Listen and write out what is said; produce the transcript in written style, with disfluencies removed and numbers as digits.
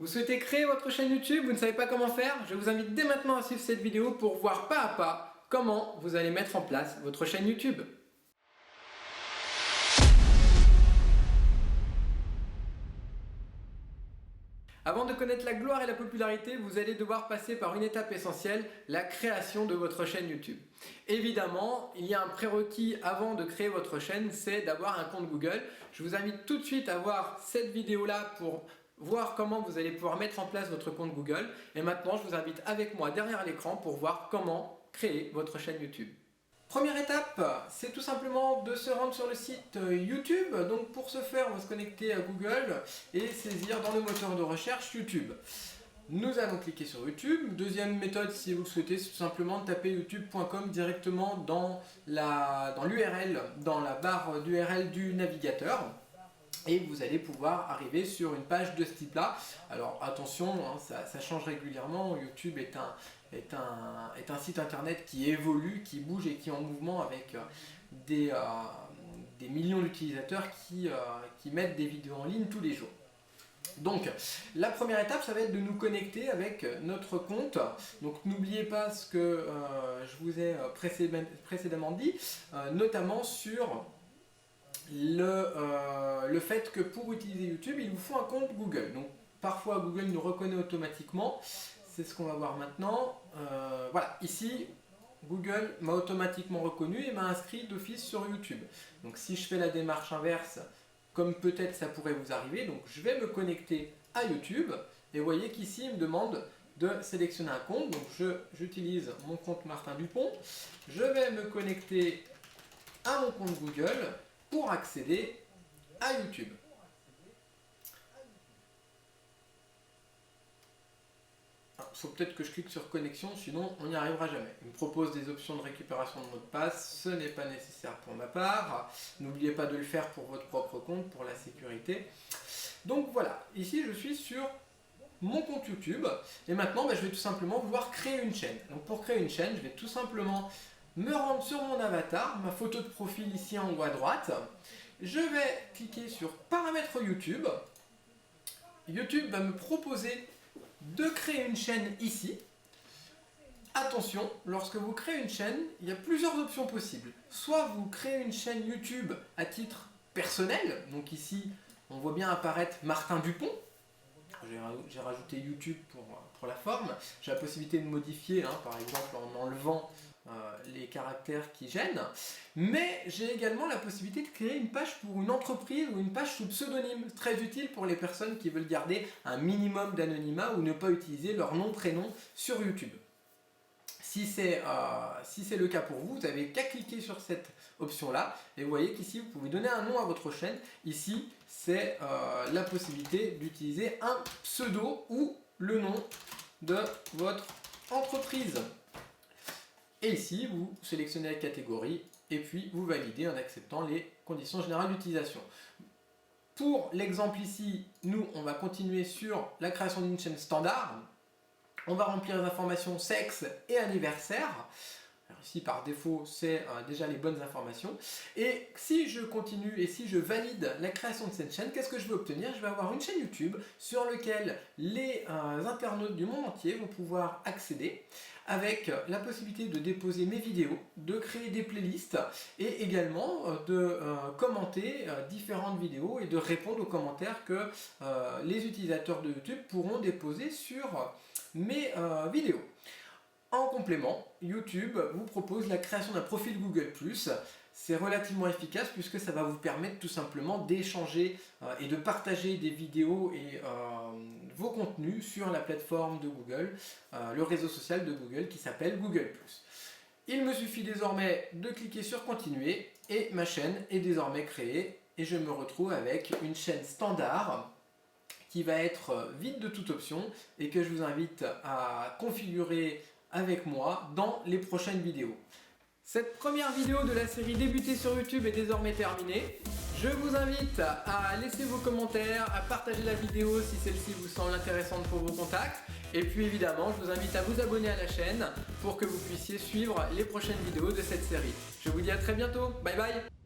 Vous souhaitez créer votre chaîne YouTube, vous ne savez pas comment faire? Je vous invite dès maintenant à suivre cette vidéo pour voir pas à pas comment vous allez mettre en place votre chaîne YouTube. Avant de connaître la gloire et la popularité, vous allez devoir passer par une étape essentielle, la création de votre chaîne YouTube. Évidemment, il y a un prérequis avant de créer votre chaîne, c'est d'avoir un compte Google. Je vous invite tout de suite à voir cette vidéo-là pour voir comment vous allez pouvoir mettre en place votre compte Google. Et maintenant, je vous invite avec moi derrière l'écran pour voir comment créer votre chaîne YouTube. Première étape, c'est tout simplement de se rendre sur le site YouTube. Donc pour ce faire, on va se connecter à Google et saisir dans le moteur de recherche YouTube. Nous allons cliquer sur YouTube. Deuxième méthode, si vous le souhaitez, c'est tout simplement de taper youtube.com directement dans l'URL, dans la barre d'URL du navigateur. Et vous allez pouvoir arriver sur une page de ce type-là. Alors attention, hein, ça change régulièrement. YouTube est un site internet qui évolue, qui bouge et qui est en mouvement avec des millions d'utilisateurs qui mettent des vidéos en ligne tous les jours. Donc la première étape, ça va être de nous connecter avec notre compte. Donc n'oubliez pas ce que je vous ai précédemment dit, notamment sur le fait que pour utiliser YouTube, il vous faut un compte Google. Donc parfois Google nous reconnaît automatiquement, c'est ce qu'on va voir maintenant. Voilà, ici Google m'a automatiquement reconnu et m'a inscrit d'office sur YouTube. Donc si je fais la démarche inverse, comme peut-être ça pourrait vous arriver, donc je vais me connecter à YouTube et vous voyez qu'ici il me demande de sélectionner un compte. Donc j'utilise mon compte Martin Dupont, je vais me connecter à mon compte Google pour accéder à YouTube. Il faut peut-être que je clique sur connexion, sinon on n'y arrivera jamais. Il me propose des options de récupération de mot de passe, ce n'est pas nécessaire pour ma part. N'oubliez pas de le faire pour votre propre compte, pour la sécurité. Donc voilà, ici je suis sur mon compte YouTube et maintenant je vais tout simplement vouloir créer une chaîne. Donc pour créer une chaîne, je vais tout simplement me rendre sur mon avatar, ma photo de profil ici en haut à droite. Je vais cliquer sur paramètres YouTube. YouTube va me proposer de créer une chaîne ici. Attention, lorsque vous créez une chaîne, il y a plusieurs options possibles. Soit vous créez une chaîne YouTube à titre personnel, donc ici on voit bien apparaître Martin Dupont. J'ai rajouté YouTube pour la forme. J'ai la possibilité de modifier, par exemple en enlevant les caractères qui gênent. Mais j'ai également la possibilité de créer une page pour une entreprise ou une page sous pseudonyme. Très utile pour les personnes qui veulent garder un minimum d'anonymat ou ne pas utiliser leur nom, prénom sur YouTube. Si c'est le cas pour vous, vous n'avez qu'à cliquer sur cette option-là et vous voyez qu'ici vous pouvez donner un nom à votre chaîne. Ici, c'est la possibilité d'utiliser un pseudo ou le nom de votre entreprise. Et ici, vous sélectionnez la catégorie et puis vous validez en acceptant les conditions générales d'utilisation. Pour l'exemple ici, nous, on va continuer sur la création d'une chaîne standard. On va remplir les informations sexe et anniversaire. Alors ici, par défaut, c'est déjà les bonnes informations. Et si je continue et si je valide la création de cette chaîne, qu'est-ce que je vais obtenir? Je vais avoir une chaîne YouTube sur laquelle les internautes du monde entier vont pouvoir accéder avec la possibilité de déposer mes vidéos, de créer des playlists et également de commenter différentes vidéos et de répondre aux commentaires que les utilisateurs de YouTube pourront déposer sur mes vidéos. En complément, YouTube vous propose la création d'un profil Google+. C'est relativement efficace puisque ça va vous permettre tout simplement d'échanger et de partager des vidéos et vos contenus sur la plateforme de Google, le réseau social de Google qui s'appelle Google+. Il me suffit désormais de cliquer sur continuer et ma chaîne est désormais créée et je me retrouve avec une chaîne standard qui va être vide de toute option et que je vous invite à configurer avec moi dans les prochaines vidéos. Cette première vidéo de la série Débuter sur YouTube est désormais terminée. Je vous invite à laisser vos commentaires, à partager la vidéo si celle-ci vous semble intéressante pour vos contacts. Et puis évidemment, je vous invite à vous abonner à la chaîne pour que vous puissiez suivre les prochaines vidéos de cette série. Je vous dis à très bientôt, bye bye!